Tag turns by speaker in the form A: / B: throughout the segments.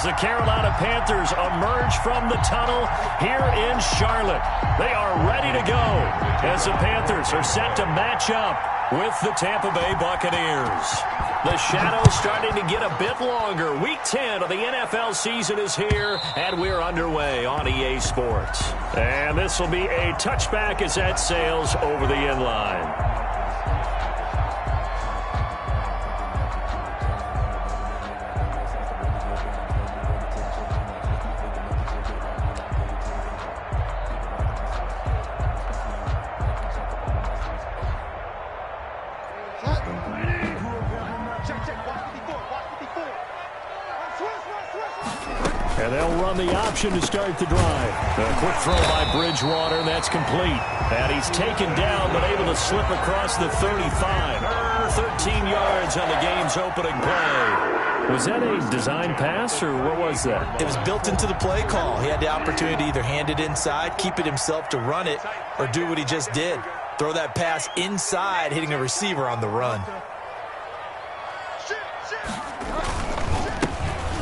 A: the Carolina Panthers emerge from the tunnel here in Charlotte. They are ready to go as the Panthers are set to match up with the Tampa Bay Buccaneers. The shadow's starting to get a bit longer. Week 10 of the NFL season is here, and we're underway on EA Sports. And this will be a touchback as that sails over the end line. And they'll run the option to start the drive. A quick throw by Bridgewater, that's complete. And he's taken down, but able to slip across the 35. 13 yards on the game's opening play. Was that a design pass, or what was that?
B: It was built into the play call. He had the opportunity to either hand it inside, keep it himself to run it, or do what he just did. Throw that pass inside, hitting a receiver on the run.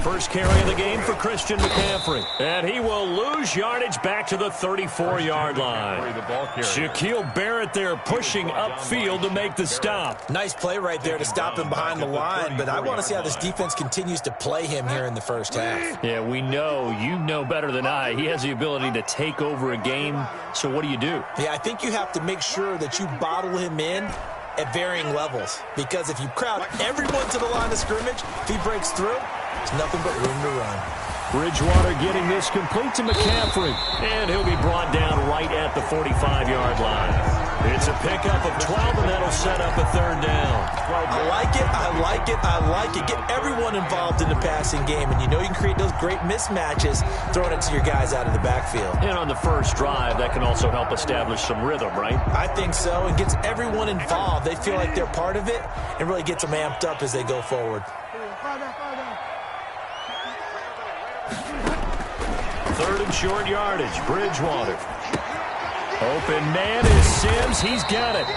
A: First carry of the game for Christian McCaffrey. And he will lose yardage back to the 34-yard line. Shaquille Barrett there pushing upfield to make the stop.
B: Nice play right there to stop him behind the line, but I want to see how this defense continues to play him here in the first half.
A: Yeah, we know. You know better than I. He has the ability to take over a game, so what do you do?
B: Yeah, I think you have to make sure that you bottle him in at varying levels, because if you crowd everyone to the line of scrimmage, if he breaks through, there's nothing but room to run.
A: Bridgewater getting this complete to McCaffrey. And he'll be brought down right at the 45-yard line. It's a pickup of 12, and that'll set up a third down.
B: I like it, I like it, I like it. Get everyone involved in the passing game, and you know you can create those great mismatches throwing it to your guys out of the backfield.
A: And on the first drive, that can also help establish some rhythm, right?
B: I think so, and gets everyone involved. They feel like they're part of it, and really gets them amped up as they go forward.
A: Third and short yardage, Bridgewater. Open man is Sims. He's got it.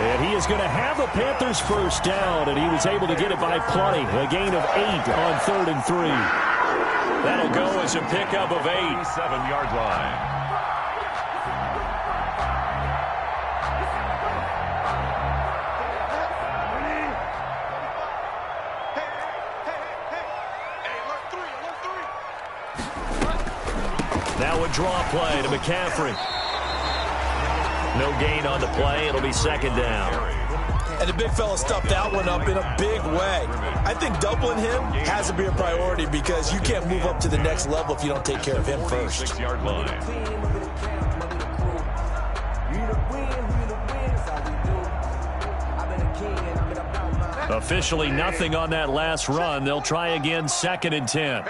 A: And he is going to have the Panthers first down, and he was able to get it by plenty. A gain of 8 on 3rd and 3. That'll go as a pickup of 8.
C: 7-yard line.
A: Now a draw play to McCaffrey. No gain on the play. It'll be second down.
B: And the big fella stuffed that one up in a big way. I think doubling him has to be a priority because you can't move up to the next level if you don't take care of him first.
C: 6-yard line.
A: Officially nothing on that last run. They'll try again, 2nd and 10.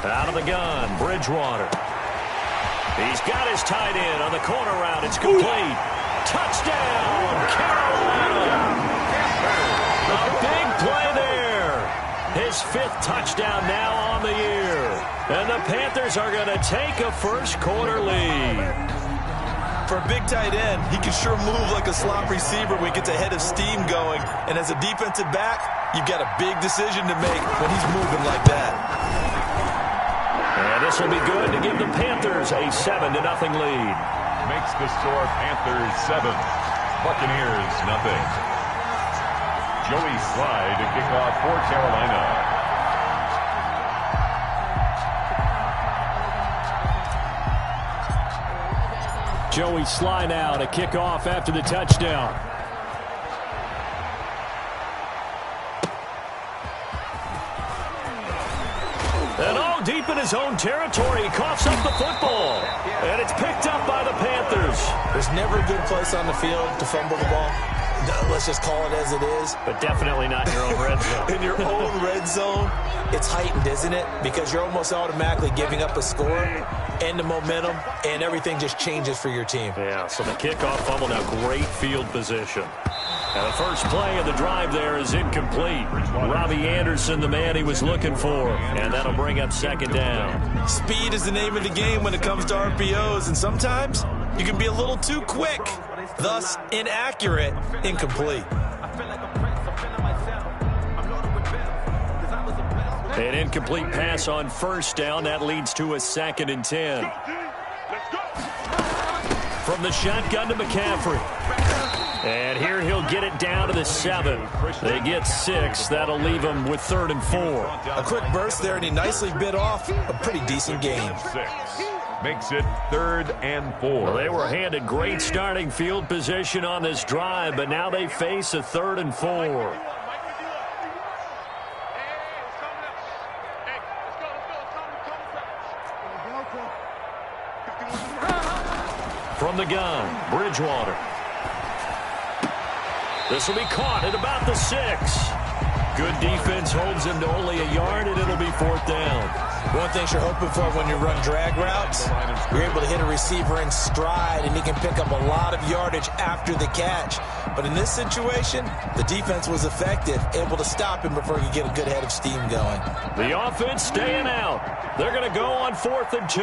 A: Out of the gun, Bridgewater. He's got his tight end on the corner route. It's complete. Touchdown, Carolina. A big play there. His 5th touchdown now on the year. And the Panthers are going to take a first-quarter lead.
B: For a big tight end, he can sure move like a slot receiver when he gets a head of steam going. And as a defensive back, you've got a big decision to make when he's moving like that.
A: And this will be good to give the Panthers a 7-0 lead.
C: Makes the score Panthers 7, Buccaneers nothing. Joey Slye to kick off for Carolina.
A: Joey Slye now to kick off after the touchdown. And all deep in his own territory, he coughs up the football. And it's picked up by the Panthers.
B: There's never a good place on the field to fumble the ball. Let's just call it as it is.
A: But definitely not in your own red zone.
B: In your own red zone, it's heightened, isn't it? Because you're almost automatically giving up a score and the momentum, and everything just changes for your team.
A: Yeah, so the kickoff fumble, now great field position. And the first play of the drive there is incomplete. Robbie Anderson, the man he was looking for. And that'll bring up 2nd down.
B: Speed is the name of the game when it comes to RPOs, and sometimes you can be a little too quick. Thus, inaccurate, incomplete.
A: An incomplete pass on first down. That leads to a 2nd and 10. From the shotgun to McCaffrey. And here he'll get it down to the 7. They get 6. That'll leave them with 3rd and 4.
B: A quick burst there, and he nicely bit off a pretty decent game.
C: 6 makes it 3rd and 4.
A: Well, they were handed great starting field position on this drive, but now they face a 3rd and 4. From the gun, Bridgewater. This will be caught at about the 6. Good defense holds him to only a yard, and it'll be 4th down.
B: One thing you're hoping for when you run drag routes, you're able to hit a receiver in stride, and he can pick up a lot of yardage after the catch. But in this situation, the defense was effective, able to stop him before he could get a good head of steam going.
A: The offense staying out. They're going to go on 4th and 2.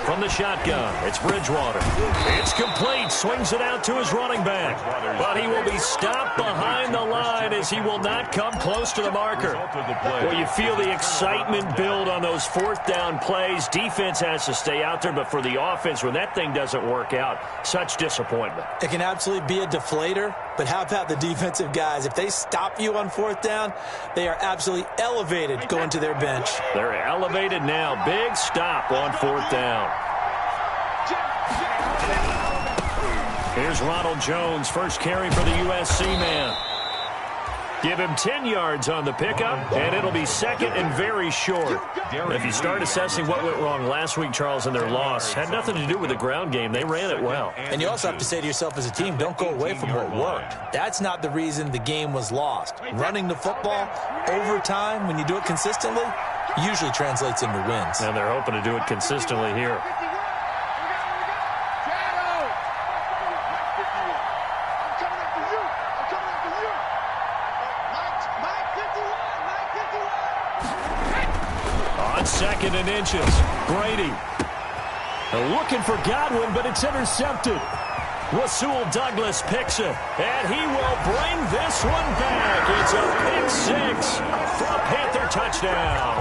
A: From the shotgun, it's Bridgewater. It's complete. Swings it out to his running back. But he will be stopped behind the line as he will not come close to the marker. Well, you feel the excitement build on those 4th down plays. Defense has to stay out there, but for the offense, when that thing doesn't work out, such disappointment.
B: It can absolutely be a deflator, but how about the defensive guys? If they stop you on 4th down, they are absolutely elevated going to their bench.
A: They're elevated now. Big stop on 4th down. Here's Ronald Jones, first carry for the USC man. Give him 10 yards on the pickup, and it'll be 2nd and very short. If you start assessing what went wrong last week, Charles, in their loss, had nothing to do with the ground game. They ran it well.
B: And you also have to say to yourself as a team, don't go away from what worked. That's not the reason the game was lost. Running the football over time, when you do it consistently, usually translates into wins.
A: And they're hoping to do it consistently here. On 2nd and inches, Brady. Looking for Godwin, but it's intercepted. Rasul Douglas picks it, and he will bring this one back. It's a pick 6 for a Panther touchdown.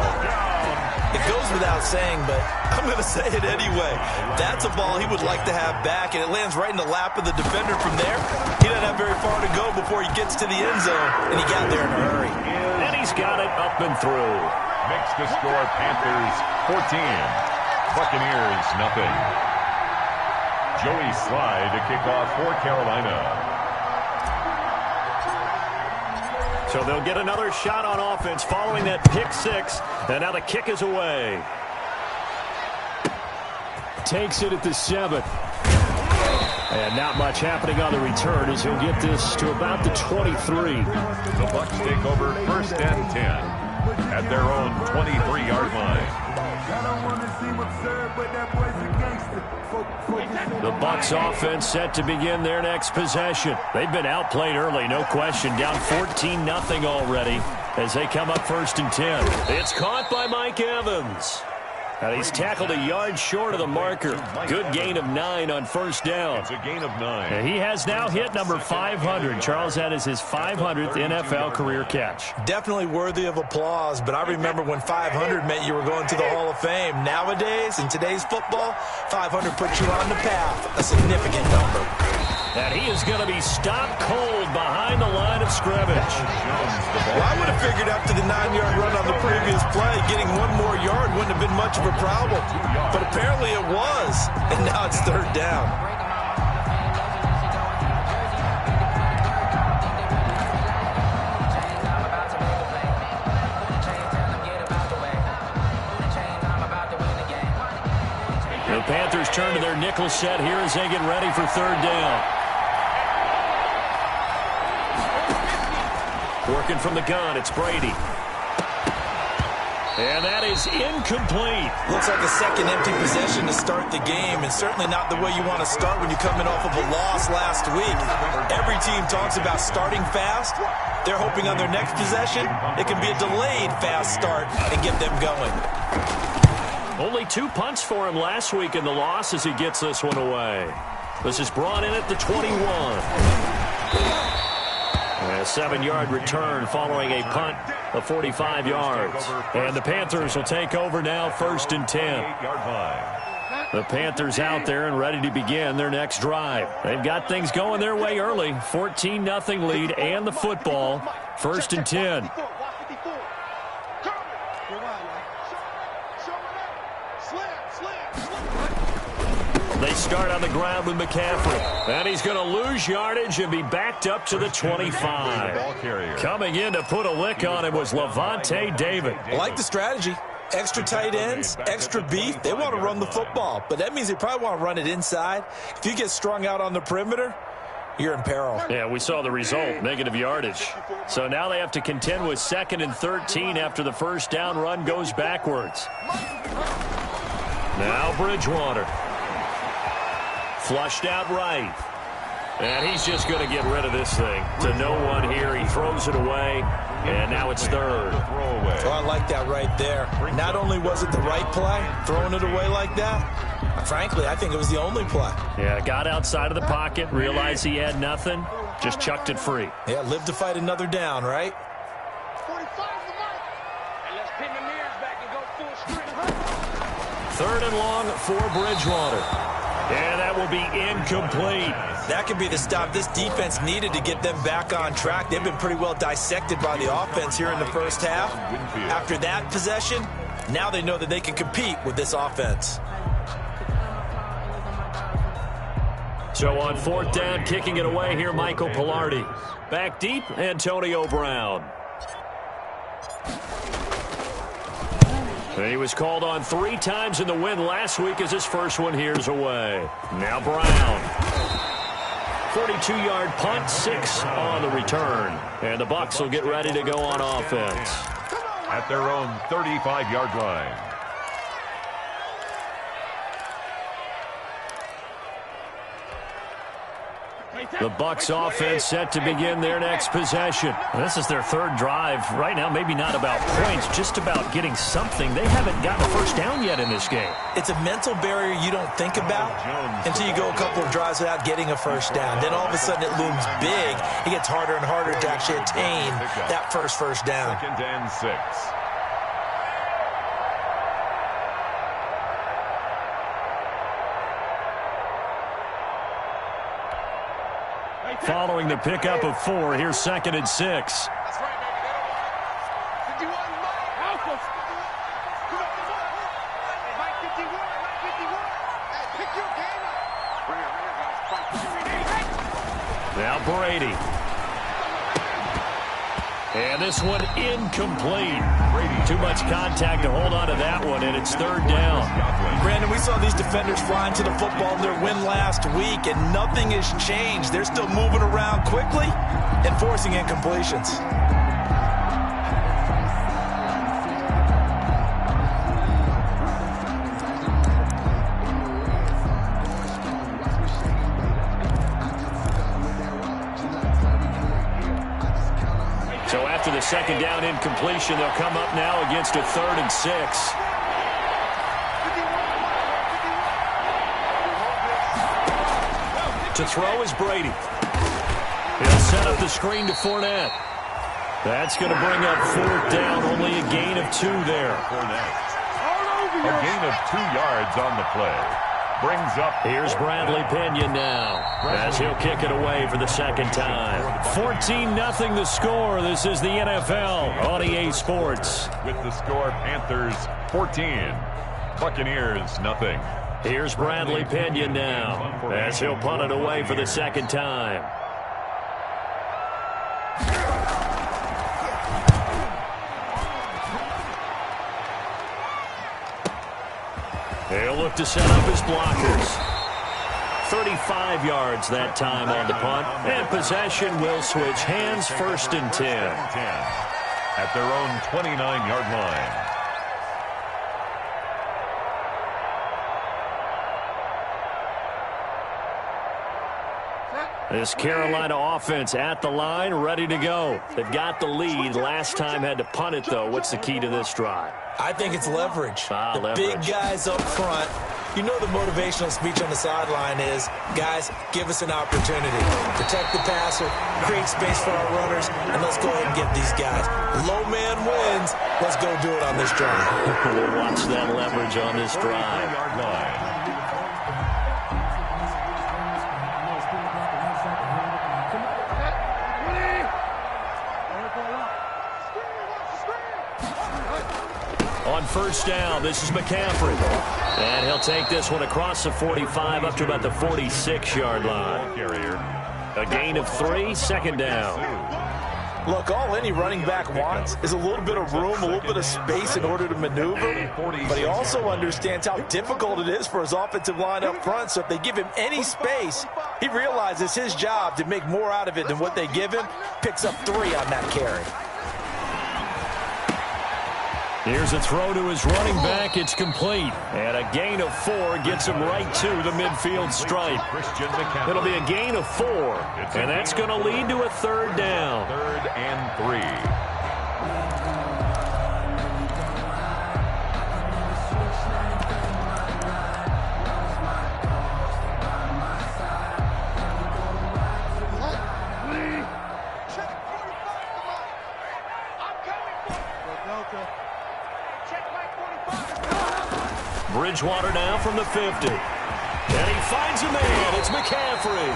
B: It goes without saying, but I'm going to say it anyway. That's a ball he would like to have back, and it lands right in the lap of the defender from there. He doesn't have very far to go before he gets to the end zone, and he got there in a hurry.
A: And he's got it up and through.
C: Makes the score Panthers 14, Buccaneers nothing. Joey Slye to kick off for Carolina.
A: So they'll get another shot on offense following that pick 6, and now the kick is away. Takes it at the 7. And not much happening on the return as he'll get this to about the 23.
C: The Bucs take over 1st and 10 at their own 23-yard line.
A: The Bucs offense set to begin their next possession. They've been outplayed early, no question. Down 14-0 already as they come up 1st and 10. It's caught by Mike Evans. And he's tackled a yard short of the marker. Good gain of 9 on 1st down.
C: It's a gain of 9.
A: And he has now hit number 500. Charles, that is his 500th NFL career catch.
B: Definitely worthy of applause, but I remember when 500 meant you were going to the Hall of Fame. Nowadays, in today's football, 500 puts you on the path, a significant number.
A: And he is going to be stopped cold behind the line of scrimmage.
B: Well, I would have figured after the 9-yard run on the previous play, getting one more yard wouldn't have been much of a problem. But apparently it was, and now it's 3rd down.
A: The Panthers turn to their nickel set here as they get ready for 3rd down. Working from the gun, it's Brady. And that is incomplete.
B: Looks like a second empty possession to start the game, and certainly not the way you want to start when you're coming off of a loss last week. Every team talks about starting fast. They're hoping on their next possession, it can be a delayed fast start and get them going.
A: Only 2 punts for him last week in the loss as he gets this one away. This is brought in at the 21. A 7-yard return following a punt of 45 yards. And the Panthers will take over now, 1st and 10. The Panthers out there and ready to begin their next drive. They've got things going their way early. 14-0 lead and the football. 1st and 10. They start on the ground with McCaffrey. And he's going to lose yardage and be backed up to the 25. Coming in to put a lick on him was Levante David.
B: I like the strategy. Extra tight ends, extra beef. They want to run the football, but that means they probably want to run it inside. If you get strung out on the perimeter, you're in peril.
A: Yeah, we saw the result, negative yardage. So now they have to contend with 2nd and 13 after the first down run goes backwards. Now Bridgewater. Flushed out right. And he's just going to get rid of this thing. To no one here. He throws it away. And now it's 3rd.
B: So I like that right there. Not only was it the right play, throwing it away like that, frankly, I think it was the only play.
A: Yeah, got outside of the pocket, realized he had nothing, just chucked it free.
B: Yeah, live to fight another down, right?
A: 3rd and long for Bridgewater. And that will be incomplete.
B: That could be the stop this defense needed to get them back on track. They've been pretty well dissected by the offense here in the first half. After that possession, now they know that they can compete with this offense.
A: So on 4th down, kicking it away here, Michael Pilardi. Back deep, Antonio Brown. He was called on 3 times in the win last week as his first one here's away. Now Brown. 42-yard punt, 6 on the return. And the Bucs will get ready to go on offense.
C: At their own 35-yard line.
A: The Bucs offense set to begin their next possession. This is their 3rd drive. Right now, maybe not about points, just about getting something. They haven't gotten a first down yet in this game.
B: It's a mental barrier you don't think about until you go a couple of drives without getting a first down. Then all of a sudden it looms big. It gets harder and harder to actually attain that first down.
C: 2nd and 6.
A: Following the pickup of 4, here's 2nd and 6.
D: That's right, baby. 51, Mike. Mike 51, Mike 51. Hey, pick your game up.
A: Now Brady. And this one incomplete. Too much contact to hold on to that one, and it's 3rd down.
B: Brandon, we saw these defenders flying to the football in their win last week, and nothing has changed. They're still moving around quickly and forcing incompletions.
A: So after the 2nd down incompletion, they'll come up now against a 3rd and 6. To throw is Brady. He'll set up the screen to Fournette. That's going to bring up 4th down. Only a gain of 2 there.
C: A gain of 2 yards on the play. Brings up.
A: Here's Bradley Pinion now as he'll kick it away for the 2nd time. 14-0 the score. This is the NFL on EA Sports.
C: With the score, Panthers 14, Buccaneers nothing.
A: Here's Bradley Pinion now as he'll punt it away for the 2nd time. He'll look to set up his blockers. 35 yards that time on the punt. And possession will switch hands, 1st and 10.
C: At their own 29-yard line.
A: This Carolina offense at the line, ready to go. They've got the lead. Last time had to punt it, though. What's the key to this drive?
B: I think it's leverage. The
A: leverage.
B: Big guys up front. You know the motivational speech on the sideline is, guys, give us an opportunity. Protect the passer, create space for our runners, and let's go ahead and get these guys. Low man wins. Let's go do it on this drive.
A: We'll watch that leverage on this drive. On first down, this is McCaffrey. And he'll take this one across the 45 up to about the 46-yard line. A gain of 3, second down.
B: Look, all any running back wants is a little bit of room, a little bit of space in order to maneuver. But he also understands how difficult it is for his offensive line up front. So if they give him any space, he realizes his job to make more out of it than what they give him. Picks up 3 on that carry.
A: Here's a throw to his running back. It's complete. And a gain of 4 gets him right to the midfield stripe. It'll be a gain of 4. And that's going to lead to a third down.
C: 3rd and 3.
A: Bridgewater now from the 50. And he finds a man. It's McCaffrey.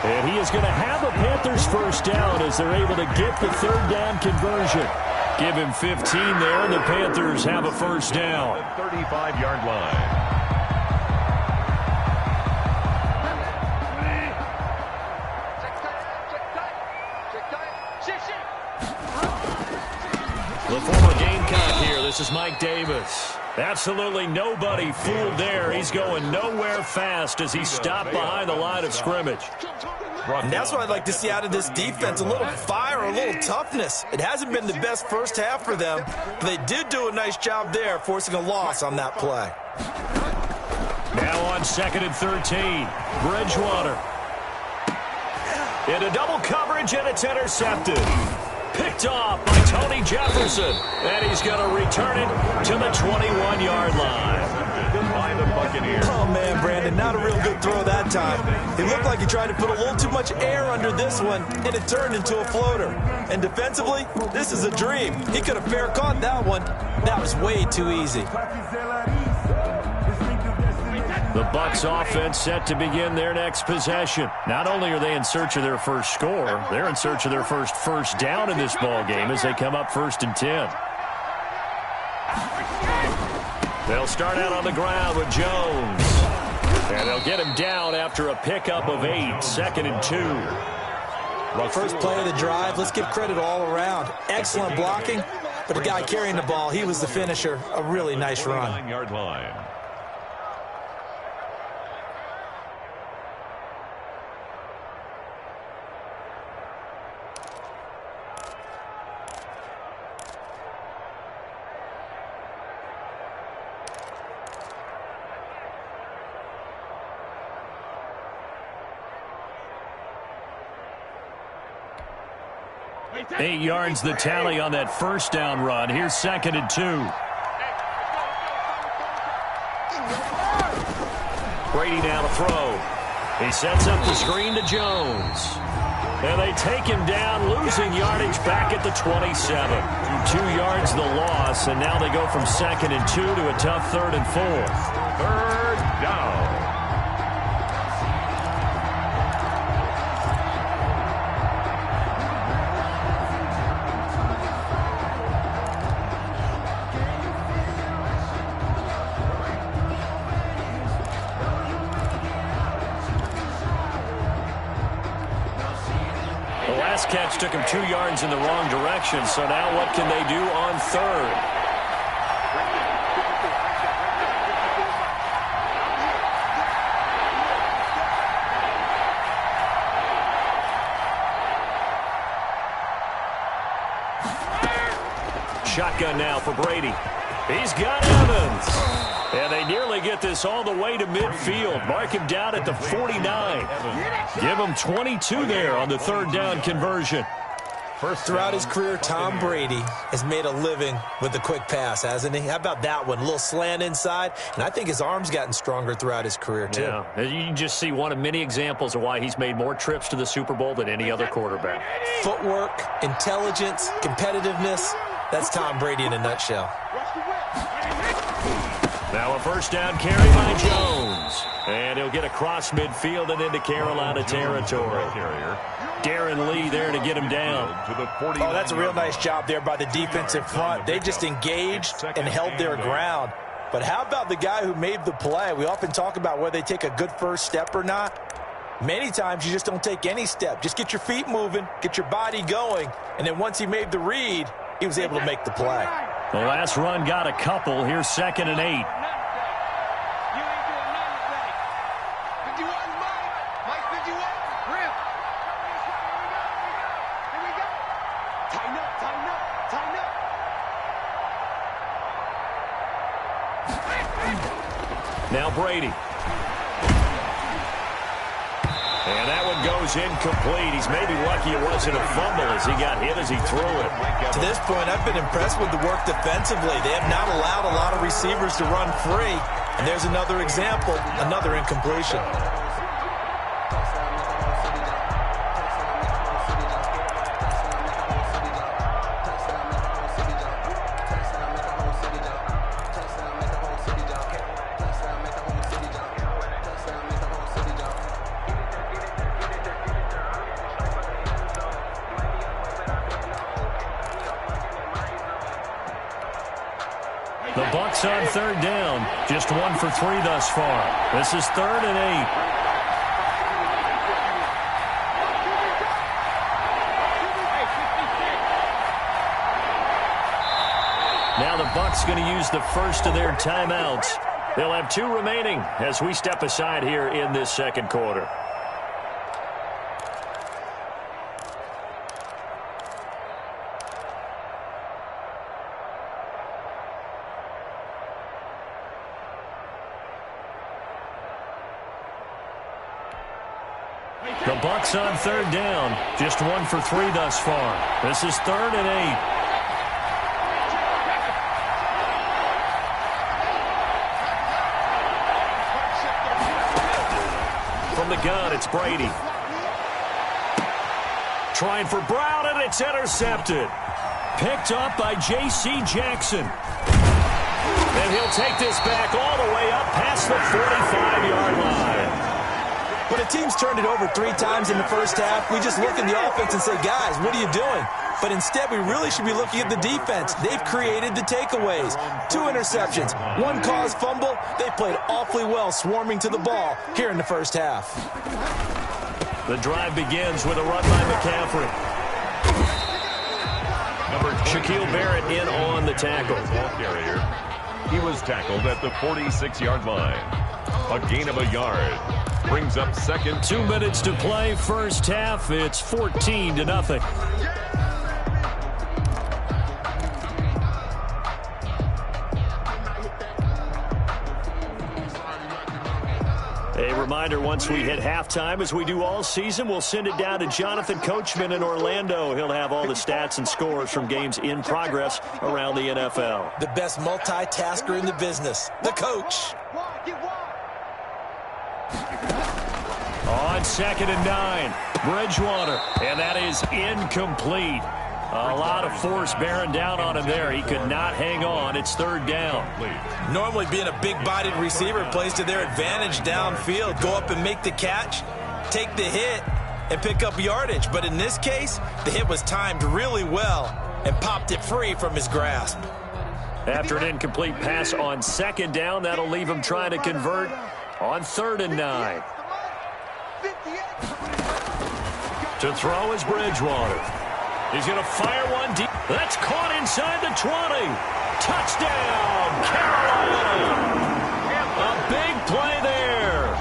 A: And he is going to have a Panthers first down as they're able to get the third down conversion. Give him 15 there, and the Panthers have a first down.
C: 35-yard line.
A: The former Gamecock here. This is Mike Davis. Absolutely nobody fooled there. He's going nowhere fast as he stopped behind the line of scrimmage.
B: And that's what I'd like to see out of this defense, a little fire, a little toughness. It hasn't been the best first half for them, but they did do a nice job there, forcing a loss on that play.
A: Now on 2nd and 13, Bridgewater. Into double coverage, and it's intercepted. Picked off by Tony Jefferson, and he's going to return it to the 21-yard line.
C: By the Buccaneers.
B: Oh, man, Brandon, not a real good throw that time. It looked like he tried to put a little too much air under this one, and it turned into a floater. And defensively, this is a dream. He could have fair caught that one. That was way too easy.
A: The Bucs offense set to begin their next possession. Not only are they in search of their first score, they're in search of their first down in this ball game as they come up 1st and 10. They'll start out on the ground with Jones. And they'll get him down after a pickup of 8, 2nd and 2.
B: Well, first play of the drive, let's give credit all around. Excellent blocking, but the guy carrying the ball, he was the finisher. A really nice run.
C: 9-yard line.
A: Eight yards the tally on that first down run. Here's 2nd and 2. Brady now to throw. He sets up the screen to Jones. And they take him down, losing yardage back at the 27. 2 yards the loss, and now they go from 2nd and 2 to a tough 3rd and 4.
C: 3rd down.
A: Catch took him 2 yards in the wrong direction, so now what can they do on 3rd? Shotgun now for Brady. He's got Evans. And they They nearly get this all the way to midfield. Mark him down at the 49. Give him 22 there on the third down conversion.
B: Throughout his career, Tom Brady has made a living with the quick pass, hasn't he? How about that one? A little slant inside, and I think his arm's gotten stronger throughout his career, too.
A: Yeah, you can just see one of many examples of why he's made more trips to the Super Bowl than any other quarterback.
B: Footwork, intelligence, competitiveness, that's Tom Brady in a nutshell.
A: Now a first down carry by Jones. And he'll get across midfield and into Carolina territory. Darren Lee there to get him down.
B: Oh, that's a real nice job there by the defensive front. They just engaged and held their ground. But how about the guy who made the play? We often talk about whether they take a good first step or not. Many times you just don't take any step. Just get your feet moving, get your body going, and then once he made the read, he was able to make the play.
A: The last run got a couple. Here's 2nd and 8. Now Brady. And that one goes incomplete. He's maybe lucky it wasn't a fumble as he got hit as he threw it.
B: To this point, I've been impressed with the work defensively. They have not allowed a lot of receivers to run free. And there's another example, another incompletion.
A: The Bucs on third down. Just 1 for 3 thus far. This is 3rd and 8. Now the Bucs going to use the first of their timeouts. They'll have 2 remaining as we step aside here in this second quarter. The Bucs on third down. Just 1 for 3 thus far. This is 3rd and 8. From the gun, it's Brady. Trying for Brown, and it's intercepted. Picked up by J.C. Jackson. And he'll take this back all the way up past the 45-yard line.
B: When a team's turned it over 3 times in the first half, we just look at the offense and say, guys, what are you doing? But instead, we really should be looking at the defense. They've created the takeaways. 2 interceptions, 1 caused fumble. They played awfully well swarming to the ball here in the first half.
A: The drive begins with a run by McCaffrey. Shaquille Barrett in on the tackle.
C: He was tackled at the 46-yard line. A gain of a yard. Brings up second.
A: 2 minutes to play. First half, it's 14-0. A reminder, once we hit halftime, as we do all season, we'll send it down to Jonathan Coachman in Orlando. He'll have all the stats and scores from games in progress around the NFL.
B: The best multitasker in the business, the coach.
A: On 2nd and 9, Bridgewater, and that is incomplete. A lot of force bearing down on him there. He could not hang on. It's 3rd down.
B: Normally being a big-bodied receiver plays to their advantage downfield. Go up and make the catch, take the hit, and pick up yardage. But in this case, the hit was timed really well and popped it free from his grasp.
A: After an incomplete pass on 2nd down, that'll leave him trying to convert on 3rd and 9. To throw is Bridgewater. He's going to fire one deep. That's caught inside the 20. Touchdown, Carolina. A big play there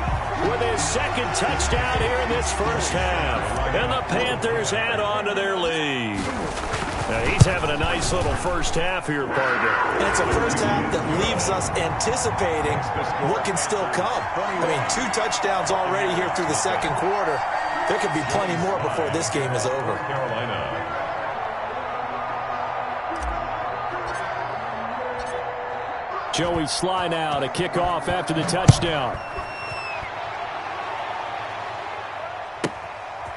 A: with his 2nd touchdown here in this first half. And the Panthers add on to their lead. He's having a nice little first half here, partner.
B: And it's a first half that leaves us anticipating what can still come. I mean, 2 touchdowns already here through the second quarter. There could be plenty more before this game is over.
C: Carolina.
A: Joey Sly now to kick off after the touchdown.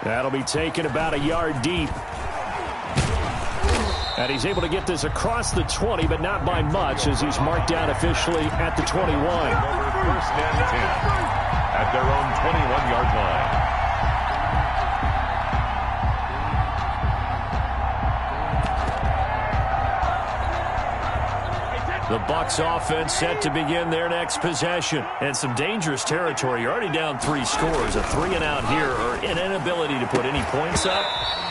A: That'll be taken about a yard deep. And he's able to get this across the 20, but not by much, as he's marked down officially at the 21.
C: Over first and 10 at their own 21-yard line.
A: The Bucs offense set to begin their next possession. And some dangerous territory. You're already down 3 scores. A 3-and-out here, or an inability to put any points up.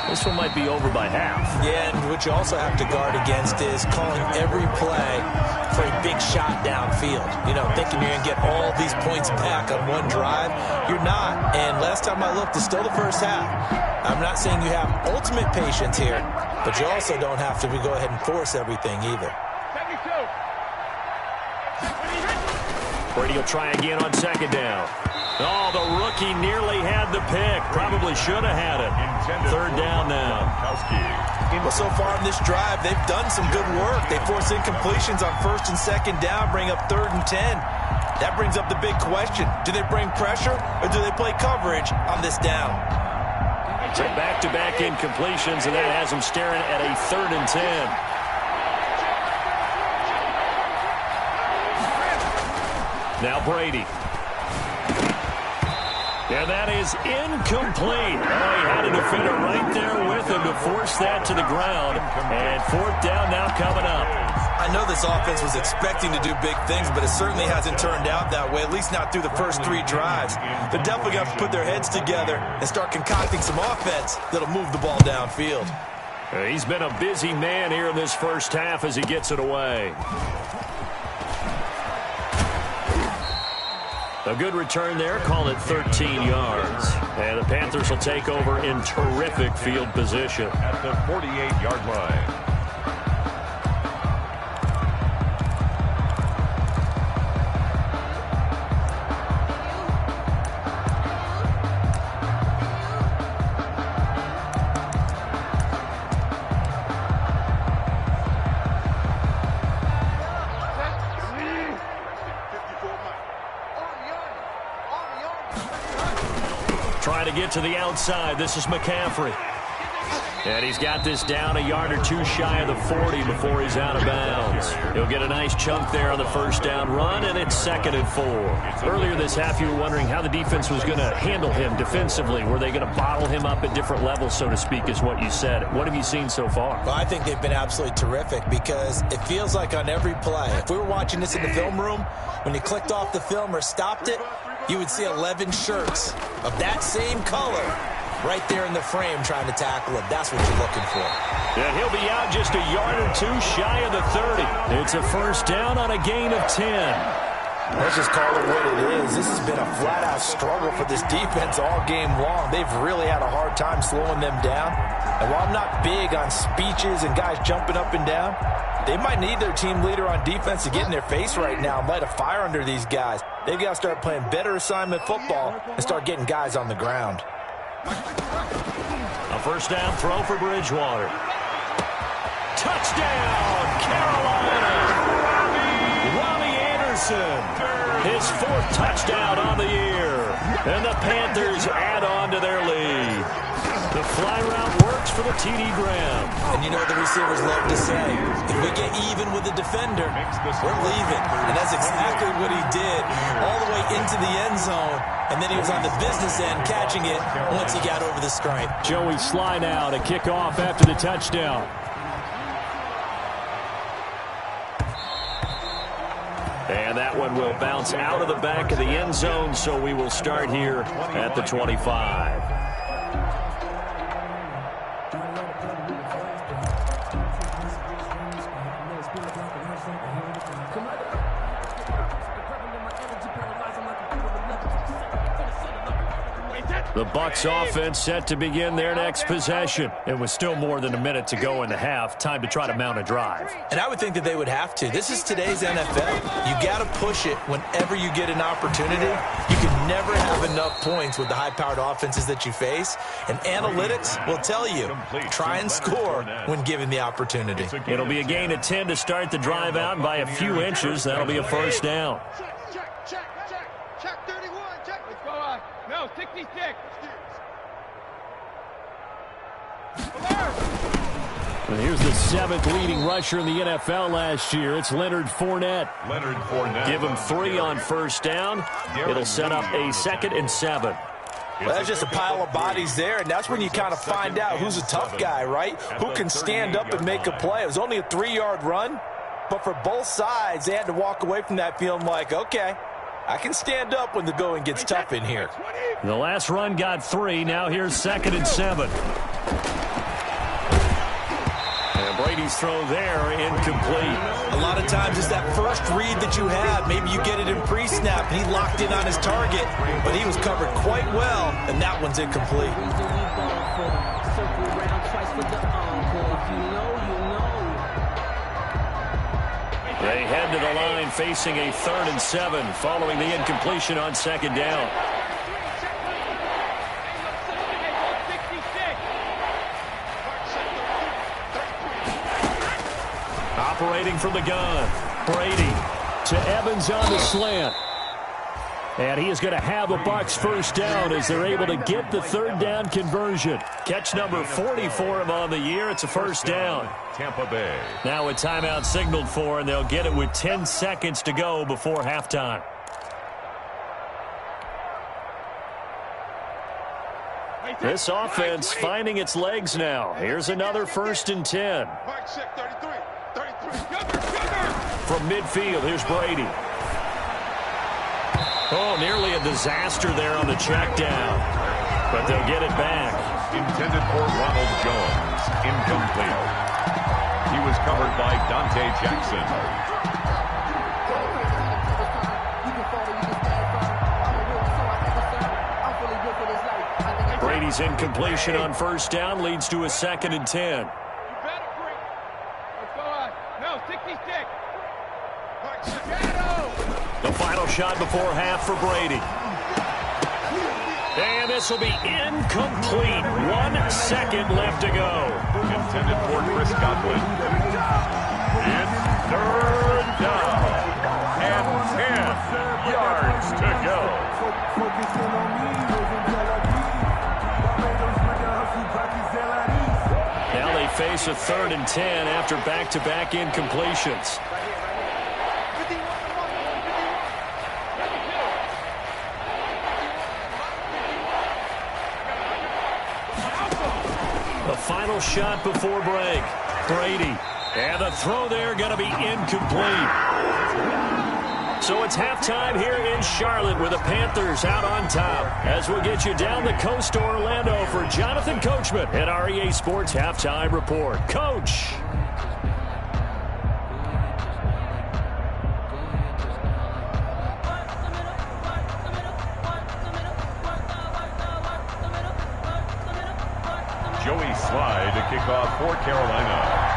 A: This one might be over by half.
B: Yeah, and what you also have to guard against is calling every play for a big shot downfield. You know, thinking you're going to get all these points back on one drive. You're not. And last time I looked, it's still the first half. I'm not saying you have ultimate patience here, but you also don't have to go ahead and force everything either.
A: Brady will try again on second down. Oh, the rookie nearly had the pick. Probably should have had it. Third down now.
B: Well, so far in this drive, they've done some good work. They force incompletions on first and second down, bring up 3rd and 10. That brings up the big question. Do they bring pressure or do they play coverage on this down?
A: So back-to-back incompletions, and that has them staring at a 3rd and 10. Now Brady. And that is incomplete. Oh, he had a defender right there with him to force that to the ground. And 4th down now coming up.
B: I know this offense was expecting to do big things, but it certainly hasn't turned out that way, at least not through the first 3 drives. They're definitely going to put their heads together and start concocting some offense that'll move the ball downfield.
A: He's been a busy man here in this first half as he gets it away. A good return there, call it 13 yards. And the Panthers will take over in terrific field position.
C: At the 48-yard line.
A: Trying to get to the outside. This is McCaffrey. And he's got this down a yard or 2 shy of the 40 before he's out of bounds. He'll get a nice chunk there on the first down run, and it's 2nd and 4. Earlier this half, you were wondering how the defense was going to handle him defensively. Were they going to bottle him up at different levels, so to speak, is what you said. What have you seen so far?
B: Well, I think they've been absolutely terrific because it feels like on every play, if we were watching this in the film room, when you clicked off the film or stopped it, you would see 11 shirts of that same color right there in the frame trying to tackle him. That's what you're looking for.
A: And he'll be out just a yard or 2 shy of the 30. It's a first down on a gain of 10.
B: Let's just call it what it is. This has been a flat-out struggle for this defense all game long. They've really had a hard time slowing them down. And while I'm not big on speeches and guys jumping up and down, they might need their team leader on defense to get in their face right now and light a fire under these guys. They've got to start playing better assignment football and start getting guys on the ground.
A: A first down throw for Bridgewater. Touchdown, Carolina! Robbie Anderson, his 4th touchdown on the year. And the Panthers add on to their lead. The fly route works for the TD Graham.
B: And you know what the receivers love to say? If we get even with the defender, we're leaving. And that's exactly what he did all the way into the end zone. And then he was on the business end catching it once he got over the stripe.
A: Joey Sly now to kick off after the touchdown. And that one will bounce out of the back of the end zone, so we will start here at the 25. The Bucs offense set to begin their next possession. It was still more than a minute to go in the half. Time to try to mount a drive.
B: And I would think that they would have to. This is today's NFL. You got to push it whenever you get an opportunity. You can never have enough points with the high-powered offenses that you face. And analytics will tell you, try and score when given the opportunity.
A: It'll be a gain of 10 to start the drive out by a few inches. That'll be a first down.
D: Check 31, check.
E: Let's go, no, 66.
A: And here's the 7th leading rusher in the NFL last year. It's Leonard Fournette. Give him 3 on first down. It'll set up a 2nd and 7.
B: Well, that's just a pile of bodies there, and that's when you kind of find out who's a tough guy, right? Who can stand up and make a play. It was only a 3-yard run, but for both sides, they had to walk away from that feeling like, okay, I can stand up when the going gets tough in here.
A: The last run got 3. Now here's 2nd and 7. And Brady's throw there incomplete.
B: A lot of times it's that first read that you have. Maybe you get it in pre-snap, and he locked in on his target, but he was covered quite well, and that one's incomplete.
A: They head to the line facing a 3rd and 7 following the incompletion on 2nd down. Operating from the gun, Brady to Evans on the slant. And he is going to have a Bucs first down as they're able to get the 3rd down conversion. Catch number 40 for him on the year. It's a first down.
C: Tampa Bay.
A: Now a timeout signaled for, and they'll get it with 10 seconds to go before halftime. This offense finding its legs now. Here's another 1st and 10. From midfield, here's Brady. Oh, nearly a disaster there on the check down. But they'll get it back.
C: Intended for Ronald Jones. Incomplete. He was covered by Dante Jackson.
A: Brady's incompletion on first down leads to a 2nd and 10.
E: No, 66.
A: The final shot before half for Brady. And this will be incomplete. 1 second left to go.
C: Intended for Chris Godwin. It's 3rd down. And 10 yards to go.
A: Now they face a 3rd and 10 after back-to-back incompletions. The final shot before break. Brady. And the throw there going to be incomplete. So it's halftime here in Charlotte with the Panthers out on top. As we'll get you down the coast to Orlando for Jonathan Coachman at our EA Sports Halftime Report. Coach.
C: Joey Slye to kick off for Carolina.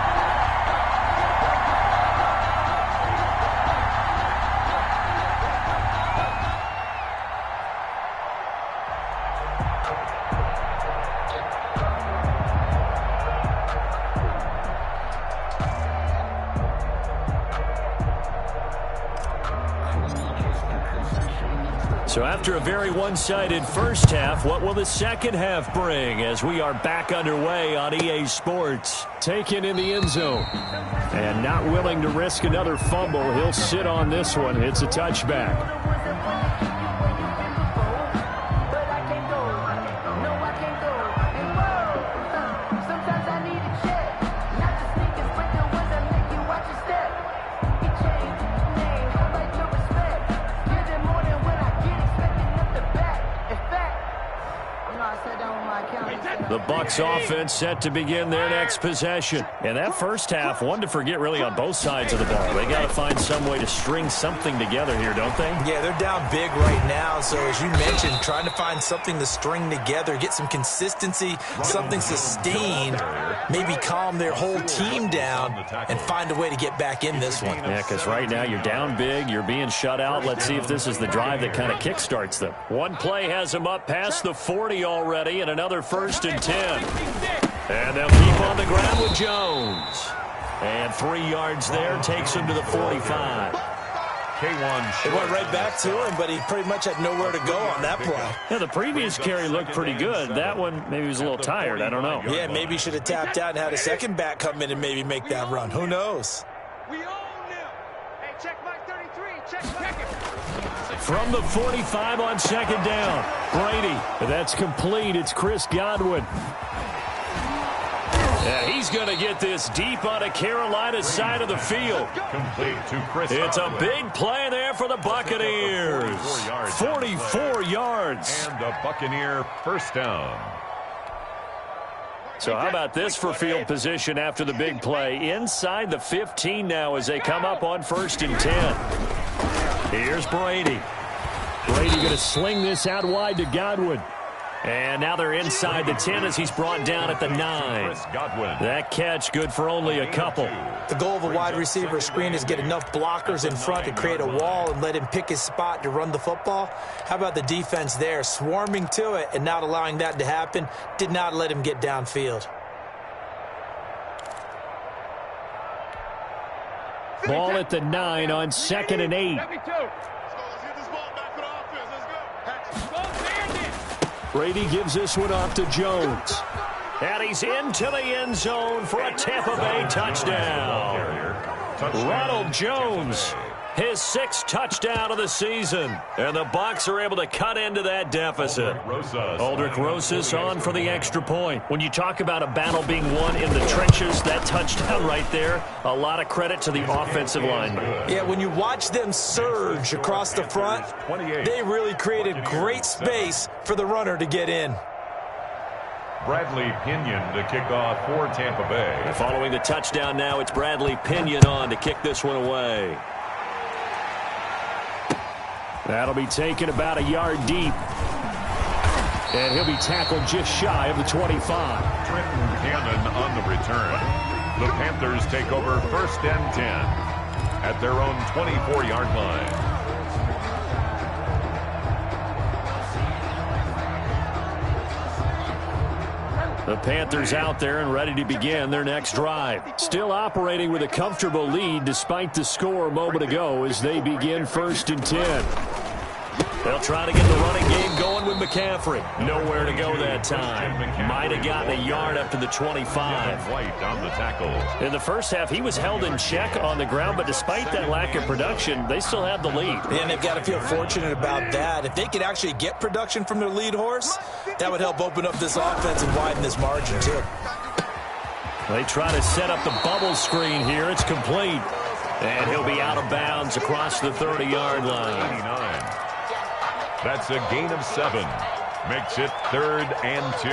A: So after a very one-sided first half, what will the second half bring as we are back underway on EA Sports? Taken in the end zone. And not willing to risk another fumble. He'll sit on this one. It's a touchback. The Bucs offense set to begin their next possession. And that first half, one to forget really on both sides of the ball. They got to find some way to string something together here, don't they?
B: Yeah, they're down big right now. So as you mentioned, trying to find something to string together, get some consistency, something sustained, maybe calm their whole team down and find a way to get back in this one.
A: Yeah, because right now you're down big, you're being shut out. Let's see if this is the drive that kind of kickstarts them. One play has them up past the 40 already, and another 1st and 10. And they'll keep on the ground with Jones. And 3 yards there takes him to the 45.
C: K1
B: It went right back to him, but he pretty much had nowhere to go on that play.
A: Yeah, the previous carry looked pretty good. That one, maybe he was a little tired. I don't know.
B: Yeah, maybe he should have tapped out and had a second back come in and maybe make that run. Who knows?
D: We own them. Hey, check Mike 33. Check it.
A: From the 45 on 2nd down. Brady, that's complete. It's Chris Godwin. Yeah, he's going to get this deep on a Carolina side of the field.
C: complete to Chris.
A: It's a big play there for the Buccaneers. 44 yards.
C: And the Buccaneer first down.
A: So how about this for field position after the big play? Inside the 15 now as they come up on 1st and 10. Here's Brady. Brady going to sling this out wide to Godwin. And now they're inside the 10 as he's brought down at the 9. That catch good for only a couple.
B: The goal of a wide receiver screen is get enough blockers in front to create a wall and let him pick his spot to run the football. How about the defense there, swarming to it and not allowing that to happen? Did not let him get downfield.
A: Ball at the 9 on 2nd and 8. Brady gives this one off to Jones. And he's into the end zone for a Tampa Bay touchdown. Ronald Jones, his 6th touchdown of the season. And the Bucs are able to cut into that deficit. Aldrich Rosas on for the extra point. When you talk about a battle being won in the trenches, that touchdown right there, a lot of credit to the offensive lineman.
B: Yeah, when you watch them surge across the front, they really created great space for the runner to get in.
C: Bradley Pinion to kick off for Tampa Bay.
A: And following the touchdown now, it's Bradley Pinion on to kick this one away. That'll be taken about a yard deep. And he'll be tackled just shy of the 25.
C: Trenton Cannon on the return. The Panthers take over 1st and 10 at their own 24-yard line.
A: The Panthers out there and ready to begin their next drive. Still operating with a comfortable lead despite the score a moment ago as they begin 1st and 10. They'll try to get the running game going with McCaffrey. Nowhere to go that time. Might have gotten a yard up to the 25.
C: White on the tackle.
A: In the first half, he was held in check on the ground, but despite that lack of production, they still have the lead.
B: And they've got to feel fortunate about that. If they could actually get production from their lead horse, that would help open up this offense and widen this margin, too.
A: They try to set up the bubble screen here. It's complete. And he'll be out of bounds across the 30-yard line.
C: 99. That's a gain of 7. Makes it 3rd and 2.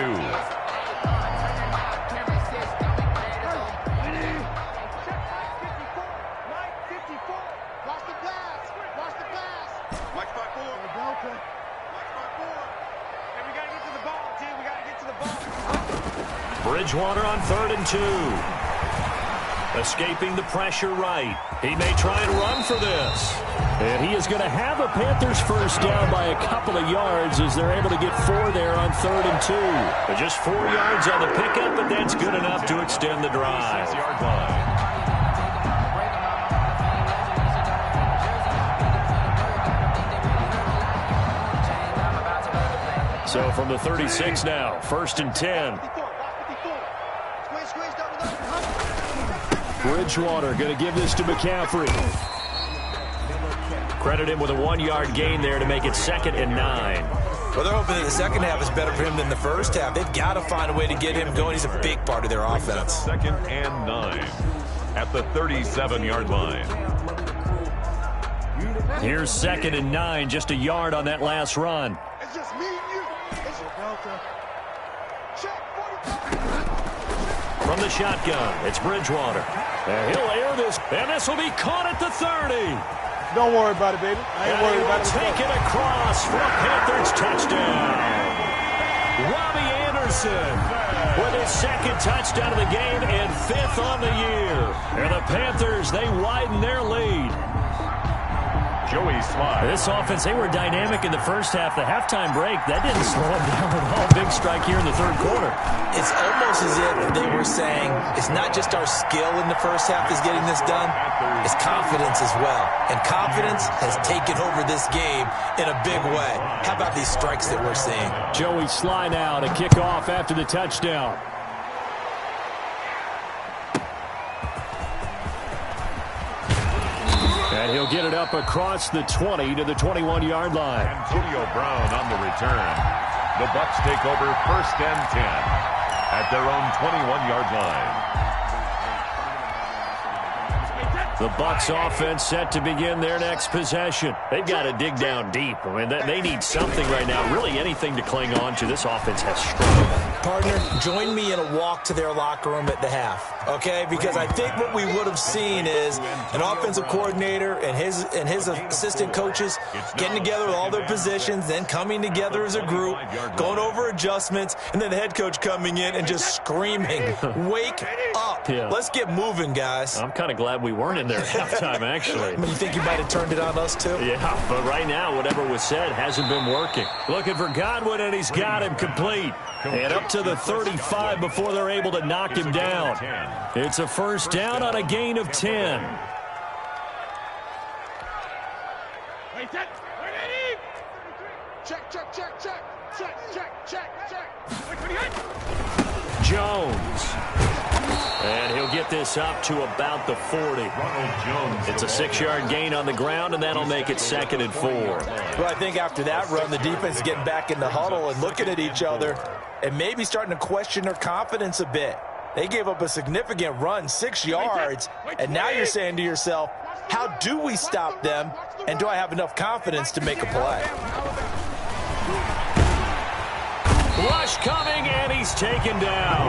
A: Bridgewater on 3rd and 2. Escaping the pressure right. He may try and run for this. And he is going to have a Panthers first down by a couple of yards as they're able to get 4 there on 3rd and 2. But just 4 yards on the pickup, but that's good enough to extend the drive.
C: 6-yard line.
A: So from the 36 now, 1st and 10. Bridgewater going to give this to McCaffrey. Credit him with a 1-yard gain there to make it 2nd and 9.
B: Well, they're hoping that the second half is better for him than the first half. They've got to find a way to get him going. He's a big part of their offense.
C: 2nd and 9 at the 37-yard line.
A: Here's 2nd and 9, just a yard on that last run.
D: It's just me and you. It's your Delta. Check 45.
A: from the shotgun. It's Bridgewater. And he'll air this, and this will be caught at the 30.
F: Don't worry about it, baby. I ain't worried about it.
A: Take it across for a Panthers touchdown. Robbie Anderson with his second touchdown of the game and 5th on the year. And the Panthers, they widen their lead.
C: Joey Slye.
A: This offense, they were dynamic in the first half. The halftime break, that didn't slow them down at all. Big strike here in the third quarter.
B: It's almost as if they were saying it's not just our skill in the first half is getting this done, it's confidence as well. And confidence has taken over this game in a big way. How about these strikes that we're seeing?
A: Joey Slye now to kick off after the touchdown. And he'll get it up across the 20 to the 21-yard line.
C: Antonio Brown on the return. The Bucs take over 1st and 10 at their own 21-yard line.
A: The Bucs offense set to begin their next possession. They've got to dig down deep. I mean, they need something right now, really anything to cling on to. This offense has struggled.
B: Partner, join me in a walk to their locker room at the half, okay? Because I think what we would have seen is an offensive coordinator and his assistant coaches getting together with all their positions, then coming together as a group, going over adjustments, and then the head coach coming in and just screaming, wake up.
A: Yeah.
B: Let's get moving, guys.
A: I'm kind of glad we weren't in there at halftime, actually.
B: I mean, you think you might have turned it on us, too?
A: Yeah, but right now, whatever was said hasn't been working. Looking for Godwin, and he's got him complete. And up to the 35 before they're able to knock him down. It's a first down on a gain of 10.
E: Wait, set. Ready?
D: Check, check, check, check, check, check, check, check.
E: Wait, 28.
A: Jones. And he'll get this up to about the 40. It's a 6-yard gain on the ground, and that'll make it 2nd and 4.
B: Well, I think after that run, the defense is getting back in the huddle and looking at each other and maybe starting to question their confidence a bit. They gave up a significant run, 6 yards, and now you're saying to yourself, how do we stop them, and do I have enough confidence to make a play?
A: Rush coming, and he's taken down.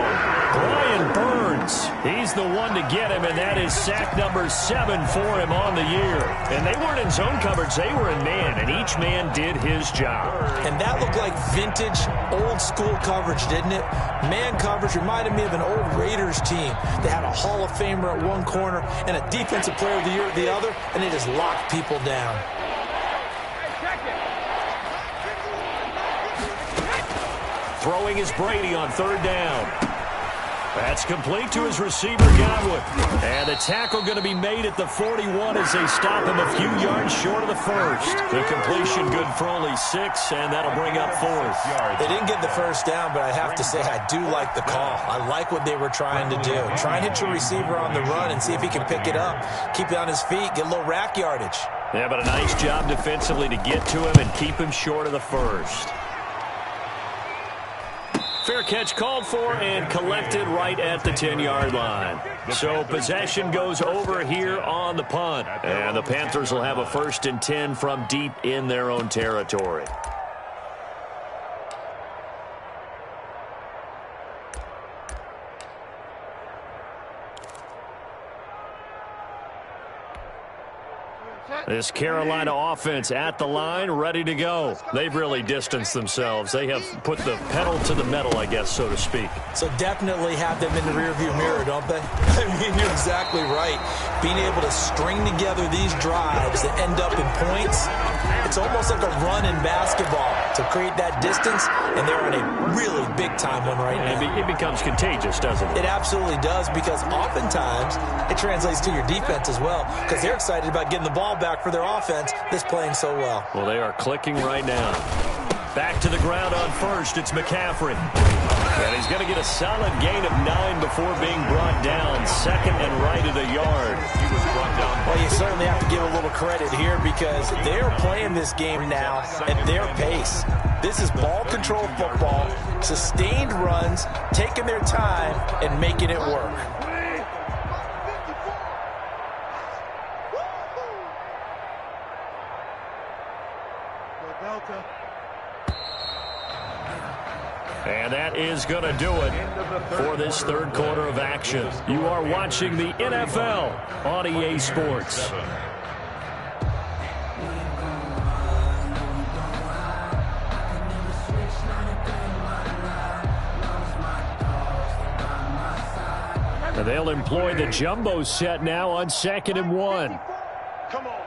A: Brian Burns, he's the one to get him, and that is sack number 7 for him on the year. And they weren't in zone coverage, they were in man, and each man did his job.
B: And that looked like vintage, old-school coverage, didn't it? Man coverage reminded me of an old Raiders team that had a Hall of Famer at one corner and a Defensive Player of the Year at the other, and they just locked people down.
A: Throwing is Brady on 3rd down. That's complete to his receiver, Godwin. And the tackle going to be made at the 41 as they stop him a few yards short of the first. The completion good for only 6, and that'll bring up 4th.
B: They didn't get the first down, but I have to say I do like the call. I like what they were trying to do. Try and hit your receiver on the run and see if he can pick it up. Keep it on his feet, get a little rack yardage.
A: Yeah, but a nice job defensively to get to him and keep him short of the first. Fair catch called for and collected right at the 10-yard line. So possession goes over here on the punt. And the Panthers will have a 1st and 10 from deep in their own territory. This Carolina offense at the line, ready to go. They've really distanced themselves. They have put the pedal to the metal, I guess, so to speak.
B: So definitely have them in the rearview mirror, don't they? I mean, you're exactly right. Being able to string together these drives that end up in points, it's almost like a run in basketball to create that distance, and they're on a really big-time one right now.
A: It becomes contagious, doesn't it?
B: It absolutely does, because oftentimes it translates to your defense as well, because they're excited about getting the ball back for their offense that's playing so well.
A: Well, they are clicking right now. Back to the ground on first. It's McCaffrey. And he's going to get a solid gain of 9 before being brought down. 2nd and right at a yard. He was brought down.
B: Well, you certainly have to give a little credit here because they're playing this game now at their pace. This is ball control football, sustained runs, taking their time, and making it work.
A: And that is going to do it for this third quarter of action. You are watching the NFL on EA Sports. And they'll employ the jumbo set now on 2nd and 1.
D: Come on.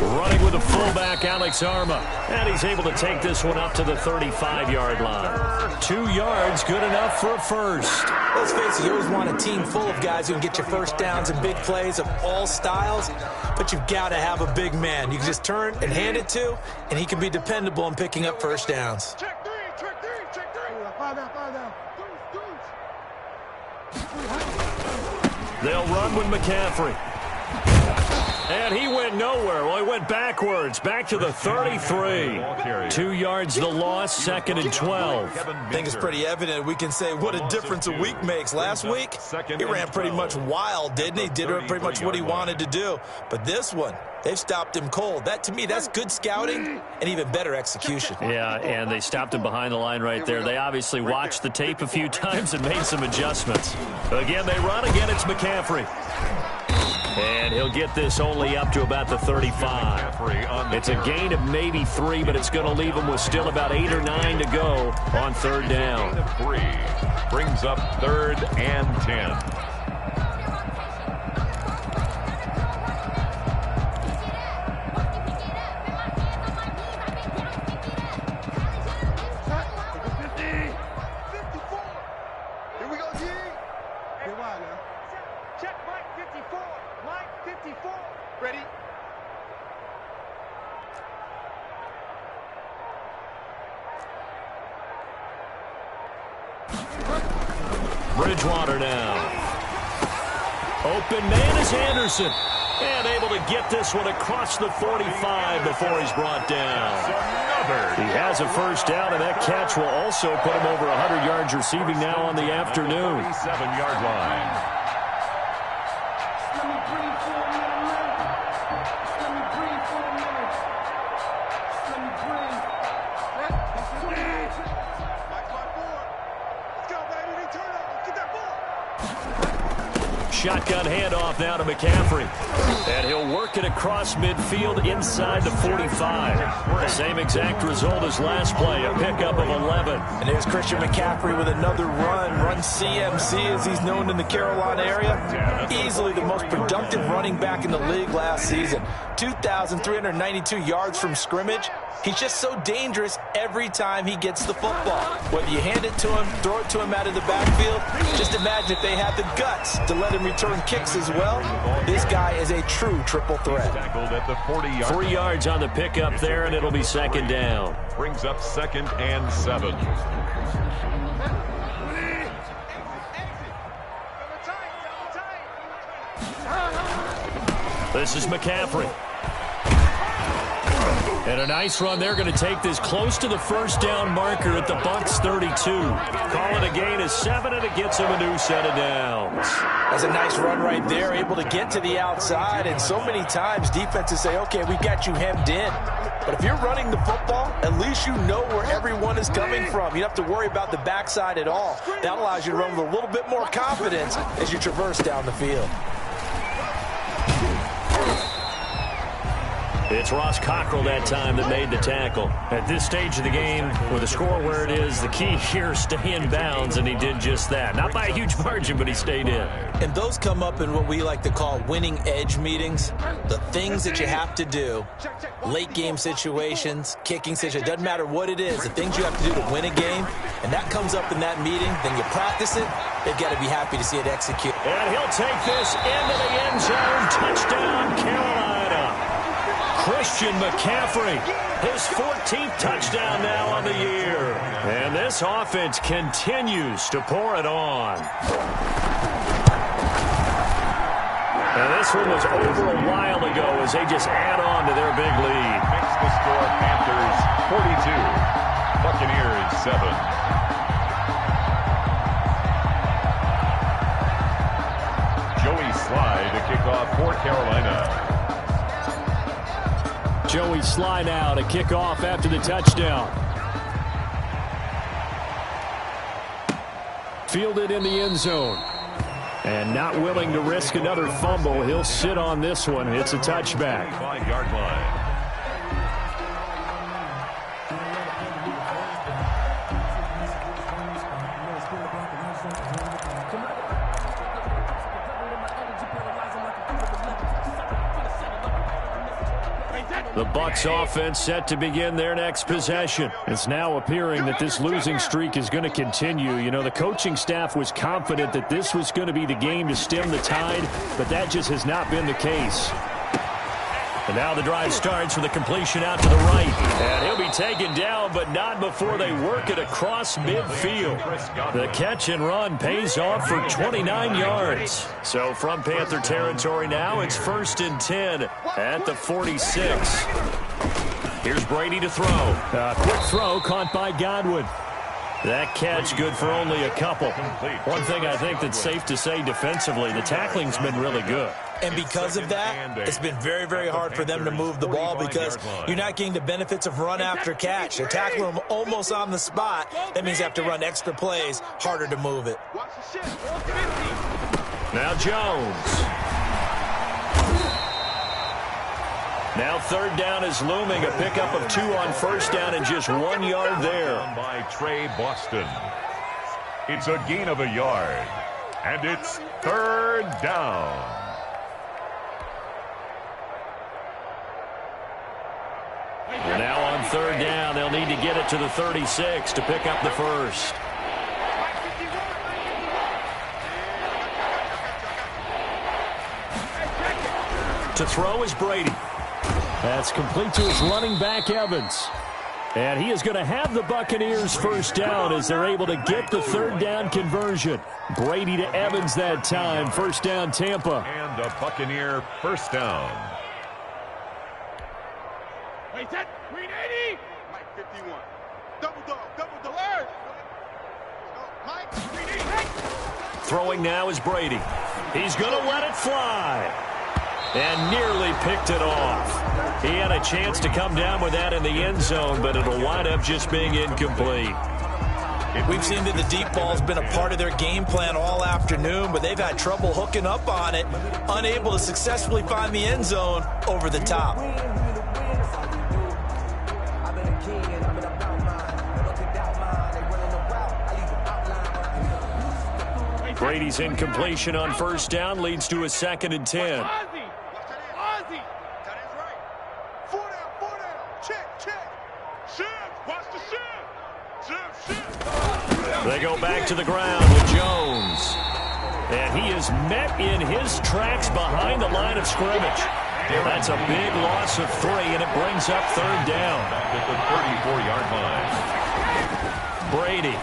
A: Running with the fullback, Alex Arma. And he's able to take this one up to the 35-yard line. 2 yards, good enough for a first.
B: Let's face it, you always want a team full of guys who can get you first downs and big plays of all styles, but you've got to have a big man you can just turn and hand it to, and he can be dependable in picking up first downs.
D: Check three, check three, check three.
F: Five down, five down.
A: They'll run with McCaffrey. And he went nowhere. Well, he went backwards, back to the 33. 2 yards the loss, 2nd and 12.
B: I think it's pretty evident. We can say what a difference a week makes. Last week, he ran pretty much wild, didn't he? Did pretty much what he wanted to do. But this one, they've stopped him cold. That, to me, that's good scouting and even better execution.
A: Yeah, and they stopped him behind the line right there. They obviously watched the tape a few times and made some adjustments. Again, they run. Again, it's McCaffrey. And he'll get this only up to about the 35. It's a gain of maybe 3, but it's going to leave him with still about 8 or 9 to go on third down.
C: 3 brings up 3rd and 10.
D: Ready?
A: Bridgewater now. Open man is Anderson. And able to get this one across the 45 before he's brought down. He has a first down, and that catch will also put him over 100 yards receiving now on the afternoon.
C: 7-yard line.
A: Shotgun handoff now to McCaffrey. And he'll work it across midfield inside the 45. The same exact result as last play, a pickup of 11.
B: And there's Christian McCaffrey with another run CMC as he's known in the Carolina area. Easily the most productive running back in the league last season. 2,392 yards from scrimmage. He's just so dangerous every time he gets the football. Whether you hand it to him, throw it to him out of the backfield, just imagine if they had the guts to let him return kicks as well. This guy is a true triple threat.
A: 3 yards on the pickup there, and it'll be 2nd down.
C: Brings up 2nd and 7.
A: This is McCaffrey. And a nice run. They're going to take this close to the first down marker at the Bucs 32. Call it a gain of 7, and it gets him a new set of downs.
B: That's a nice run right there, able to get to the outside. And so many times defenses say, okay, we've got you hemmed in. But if you're running the football, at least you know where everyone is coming from. You don't have to worry about the backside at all. That allows you to run with a little bit more confidence as you traverse down the field.
A: It's Ross Cockrell that time that made the tackle. At this stage of the game, with the score where it is, the key here is stay in bounds, and he did just that. Not by a huge margin, but he stayed in.
B: And those come up in what we like to call winning edge meetings. The things that you have to do, late game situations, kicking situations, doesn't matter what it is, the things you have to do to win a game, and that comes up in that meeting, then you practice it, they've got to be happy to see it execute.
A: And he'll take this into the end zone. Touchdown, Carolina. Christian McCaffrey, his 14th touchdown now on the year. And this offense continues to pour it on. And this one was over a while ago as they just add on to their big lead.
C: Makes the score Panthers 42, Buccaneers 7. Joey Slye to kick off for Carolina.
A: Joey Slye now to kick off after the touchdown. Fielded in the end zone. And not willing to risk another fumble. He'll sit on this one. It's a touchback.
C: 5-yard line.
A: The Bucs offense set to begin their next possession. It's now appearing that this losing streak is going to continue. You know, the coaching staff was confident that this was going to be the game to stem the tide, but that just has not been the case. And now the drive starts with a completion out to the right. And he'll be taken down, but not before they work it across midfield. The catch and run pays off for 29 yards. So from Panther territory now, it's 1st and 10 at the 46. Here's Brady to throw. A quick throw caught by Godwin. That catch good for only a couple. One thing I think that's safe to say defensively, the tackling's been really good.
B: And because of that, it's been very, very hard for them to move the ball because you're not getting the benefits of run after catch. They're tackling them almost on the spot. That means you have to run extra plays, harder to move it.
A: Now Jones. Now 3rd down is looming. A pickup of 2 on 1st down and just 1 yard there.
C: By Trey Boston. It's a gain of a yard. And it's 3rd down.
A: Now on 3rd down, they'll need to get it to the 36 to pick up the first. To throw is Brady. That's complete to his running back, Evans. And he is going to have the Buccaneers 1st down as they're able to get the 3rd down conversion. Brady to Evans that time. 1st down, Tampa.
C: And a Buccaneer 1st down.
E: Wait, that 380.
D: Mike 51. Double dog. Hey! Mike 380.
A: Throwing now is Brady. He's going to let it fly. And nearly picked it off. He had a chance to come down with that in the end zone, but it'll wind up just being incomplete.
B: We've seen that the deep ball's been a part of their game plan all afternoon, but they've had trouble hooking up on it, unable to successfully find the end zone over the top.
A: Brady's incompletion on 1st down leads to a 2nd and 10.
E: Ozzie.
D: That is right. 4 down. Check. Shift. Watch the shift. Shift.
A: They go back to the ground with Jones. And he is met in his tracks behind the line of scrimmage. That's a big loss of 3, and it brings up 3rd down.
C: At the 34-yard line.
A: Brady.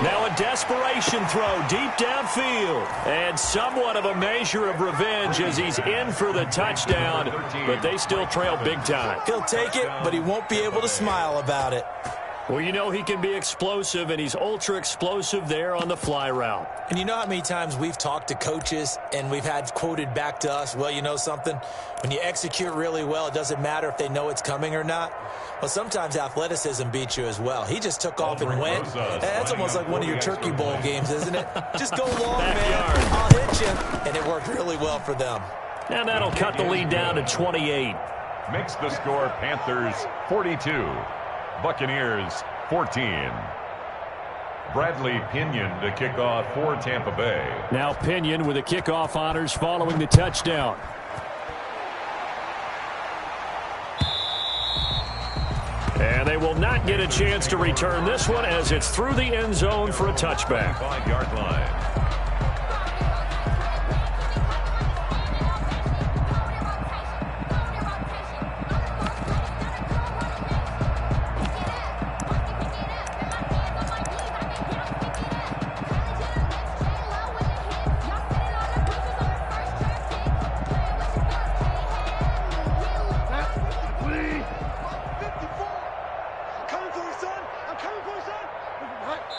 A: Now a desperation throw deep downfield. And somewhat of a measure of revenge as he's in for the touchdown. But they still trail big time.
B: He'll take it, but he won't be able to smile about it.
A: Well, you know he can be explosive, and he's ultra-explosive there on the fly route.
B: And you know how many times we've talked to coaches and we've had quoted back to us, well, you know something? When you execute really well, it doesn't matter if they know it's coming or not. Well, sometimes athleticism beats you as well. He just took off and went. That's almost like one of your Turkey Bowl games, isn't it? Just go long, man. I'll hit you. And it worked really well for them.
A: And that'll cut the lead down to 28.
C: Makes the score Panthers 42. Buccaneers 14. Bradley Pinion to kick off for Tampa Bay.
A: Now Pinion with the kickoff honors following the touchdown. And they will not get a chance to return this one as it's through the end zone for a touchback.
C: 5-yard line.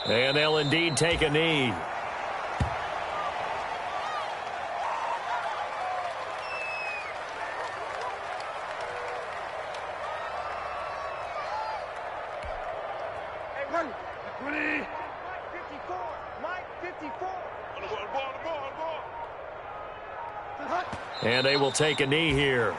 A: And they'll indeed take a knee.
E: Mike 54.
A: And they will take a knee here.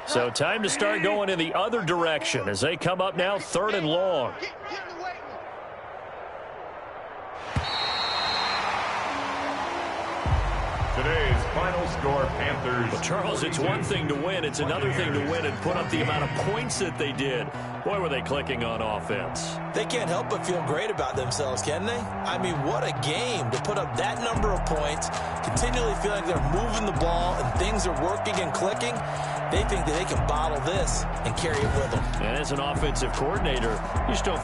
A: So time to start going in the other direction as they come up now 3rd and long.
C: Today's final score, Panthers.
A: Well, Charles, it's one thing to win. It's another thing to win and put up the amount of points that they did. Boy, were they clicking on offense.
B: They can't help but feel great about themselves, can they? I mean, what a game to put up that number of points, continually feeling they're moving the ball and things are working and clicking. They think that they can bottle this and carry it with them.
A: And as an offensive coordinator, you just don't